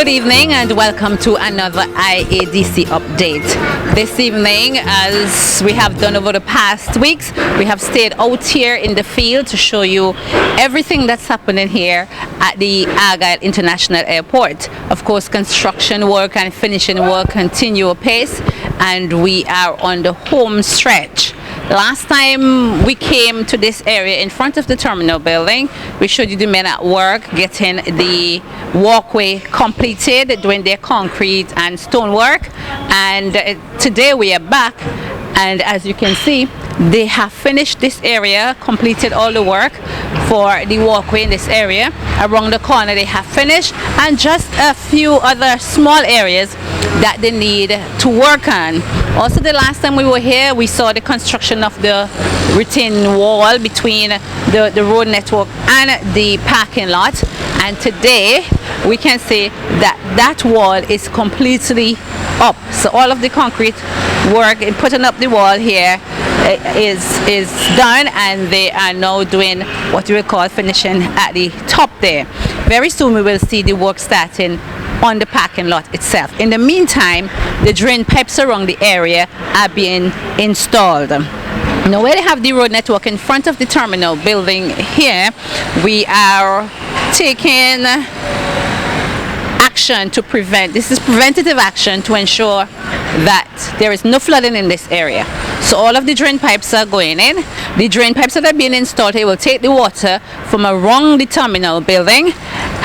Good evening and welcome to another IADC update. This evening, as we have done over the past weeks, we have stayed out here in the field to show you everything that's happening here at the Argyle International Airport. Of course, construction work and finishing work continue apace, and we are on the home stretch. Last time we came to this area in front of the terminal building, we showed you the men at work getting the walkway completed, doing their concrete and stonework, and today we are back, and as you can see, they have finished this area, completed all the work for the walkway in this area. Around the corner they have finished, and just a few other small areas that they need to work on. Also, the last time we were here, we saw the construction of the retaining wall between the road network and the parking lot, and today we can say that that wall is completely up. So all of the concrete work in putting up the wall here is done, and they are now doing what we will call finishing at the top there. Very soon we will see the work starting on the parking lot itself. In the meantime, the drain pipes around the area are being installed. Now, where they have the road network in front of the terminal building here, we are taking action to prevent, this is preventative action to ensure that there is no flooding in this area. So all of the drain pipes are going in. The drain pipes that are being installed here will take the water from around the terminal building,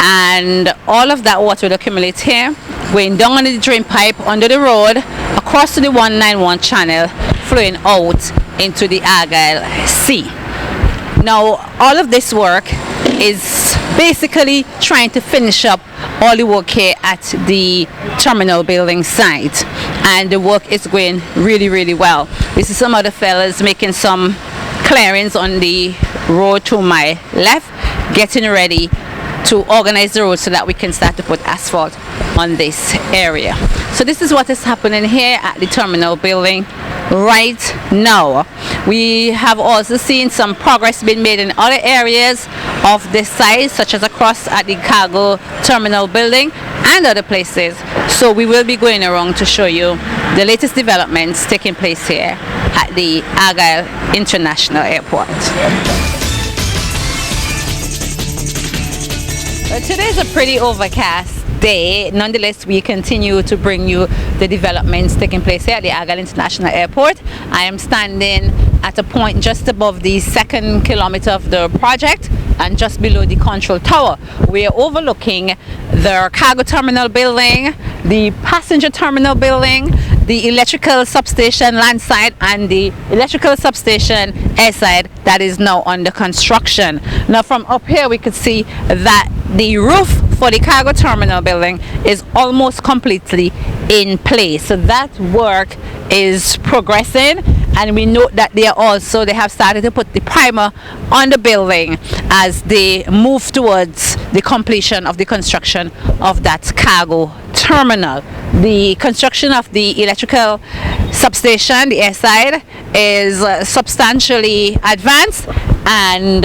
and all of that water will accumulate here, going down on the drain pipe under the road, across to the 191 channel, flowing out into the Argyle Sea. Now, all of this work is basically trying to finish up all the work here at the terminal building site, and the work is going really well. We see some other fellas making some clearings on the road to my left, getting ready to organize the road so that we can start to put asphalt on this area. So this is what is happening here at the terminal building right now. We have also seen some progress being made in other areas of this site, such as across at the cargo terminal building and other places. So we will be going around to show you the latest developments taking place here at the Argyle International Airport. Today is a pretty overcast day. Nonetheless, we continue to bring you the developments taking place here at the Argyle International Airport. I am standing at a point just above the 2nd kilometer of the project and just below the control tower. We are overlooking the cargo terminal building, the passenger terminal building, the electrical substation land side, and the electrical substation air side that is now under construction. Now, from up here we could see that the roof for the cargo terminal building is almost completely in place. So that work is progressing, and we note that they have started to put the primer on the building as they move towards the completion of the construction of that cargo terminal. The construction of the electrical substation, the air side, is substantially advanced, and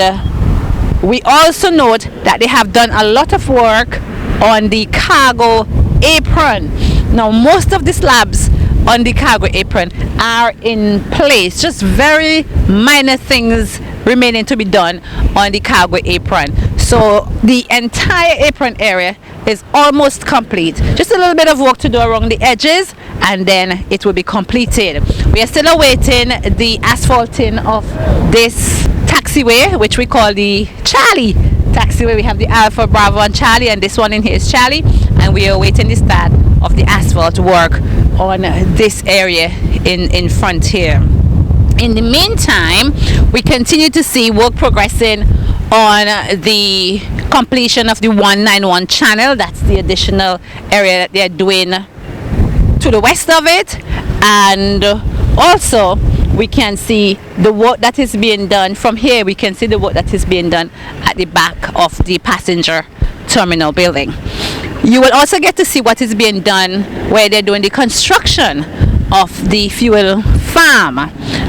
we also note that they have done a lot of work on the cargo apron. Now, most of the slabs on the cargo apron are in place, just very minor things remaining to be done on the cargo apron. So the entire apron area is almost complete. Just a little bit of work to do around the edges, and then it will be completed. We are still awaiting the asphalting of this taxiway, which we call the Charlie taxiway. We have the Alpha, Bravo and Charlie, and this one in here is Charlie, and we are awaiting the start of the asphalt work on this area in front here. In the meantime, we continue to see work progressing on the completion of the 191 channel. That's the additional area that they're doing to the west of it, and also we can see the work that is being done from here. We can see the work that is being done at the back of the passenger terminal building. You will also get to see what is being done where they're doing the construction of the fuel farm.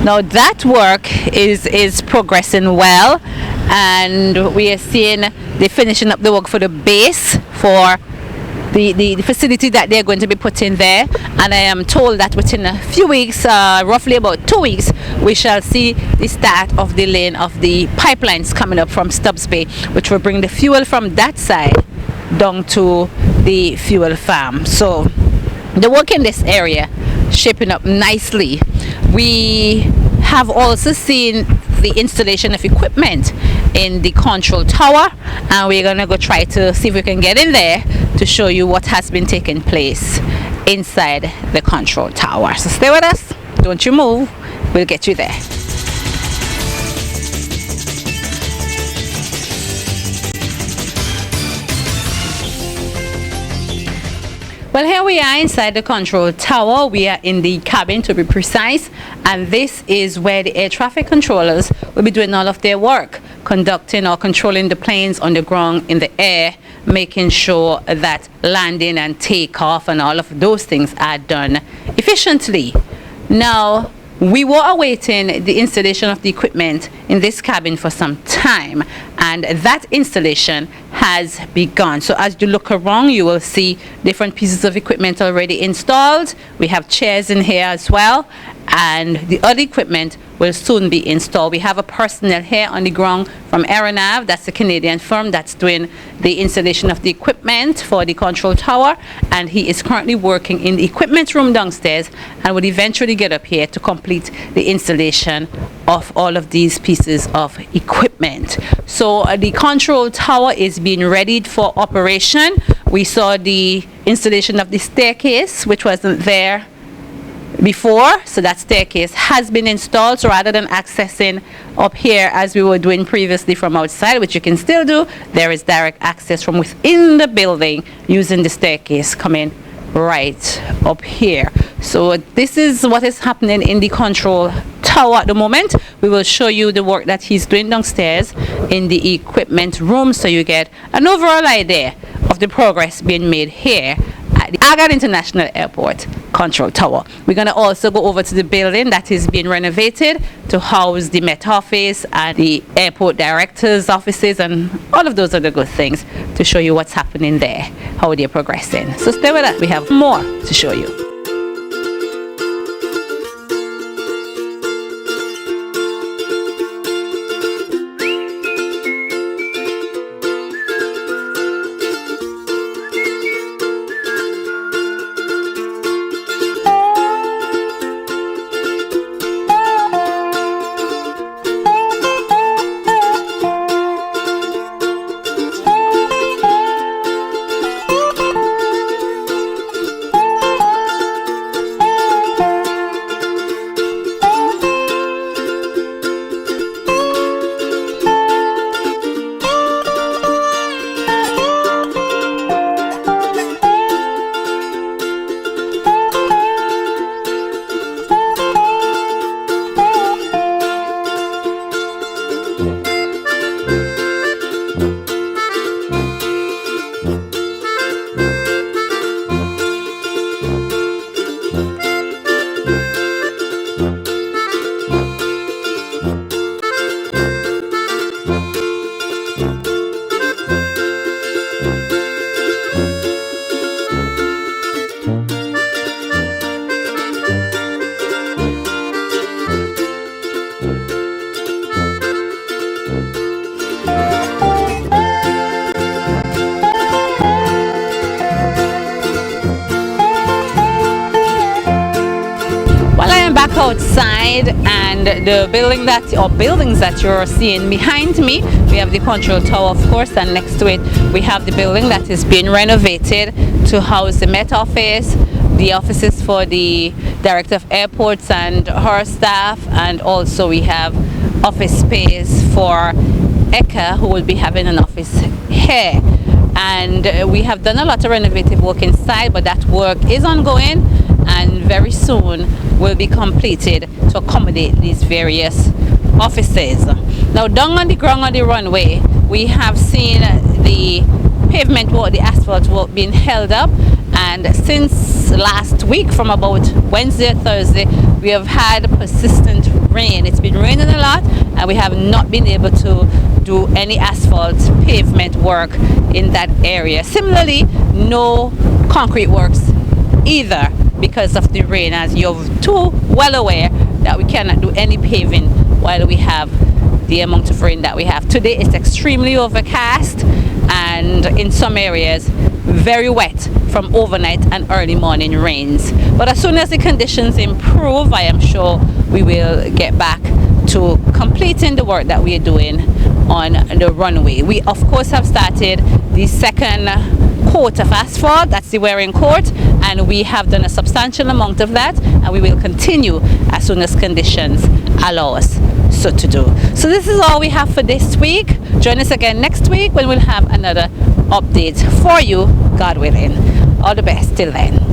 Now that work is progressing well, and we are seeing the finishing up the work for the base for the facility that they're going to be putting there, and I am told that within a few weeks, roughly about 2 weeks, we shall see the start of the laying of the pipelines coming up from Stubbs Bay, which will bring the fuel from that side down to the fuel farm. So the work in this area shaping up nicely. We have also seen the installation of equipment in the control tower, and we're gonna go try to see if we can get in there to show you what has been taking place inside the control tower. So stay with us, don't you move, we'll get you there. Well, here we are inside the control tower. We are in the cabin, to be precise, and this is where the air traffic controllers will be doing all of their work, conducting or controlling the planes on the ground, in the air, making sure that landing and takeoff and all of those things are done efficiently. Now, we were awaiting the installation of the equipment in this cabin for some time, and that installation has begun. So as you look around, you will see different pieces of equipment already installed. We have chairs in here as well, and the other equipment will soon be installed. We have a personnel here on the ground from Aeronav, that's the Canadian firm that's doing the installation of the equipment for the control tower, and he is currently working in the equipment room downstairs and will eventually get up here to complete the installation of all of these pieces of equipment. So the control tower is being readied for operation. We saw the installation of the staircase, which wasn't there before, so that staircase has been installed. So rather than accessing up here as we were doing previously from outside, which you can still do, there is direct access from within the building using the staircase coming right up here. So this is what is happening in the control tower at the moment. We will show you the work that he's doing downstairs in the equipment room, so you get an overall idea of the progress being made here at the Argyle International Airport control tower. We're going to also go over to the building that is being renovated to house the Met Office and the airport director's offices and all of those other good things, to show you what's happening there, how they're progressing. So stay with us, we have more to show you. Outside, and the building that, or buildings that you're seeing behind me, we have the control tower, of course, and next to it we have the building that is being renovated to house the Met Office, the offices for the Director of Airports and her staff, and also we have office space for Eka, who will be having an office here. And we have done a lot of renovative work inside, but that work is ongoing and very soon will be completed to accommodate these various offices. Now, down on the ground on the runway, we have seen the pavement work, the asphalt work being held up, and since last week, from about Wednesday or Thursday, we have had persistent rain. It's been raining a lot, and we have not been able to do any asphalt pavement work in that area. Similarly, no concrete works either because of the rain, as you're too well aware that we cannot do any paving while we have the amount of rain that we have. Today it's extremely overcast and in some areas very wet from overnight and early morning rains. But as soon as the conditions improve, I am sure we will get back to completing the work that we are doing on the runway. We of course have started the second coat of asphalt, that's the wearing coat, and we have done a substantial amount of that, and we will continue as soon as conditions allow us so to do. So this is all we have for this week. Join us again next week when we'll have another update for you, God willing. All the best till then.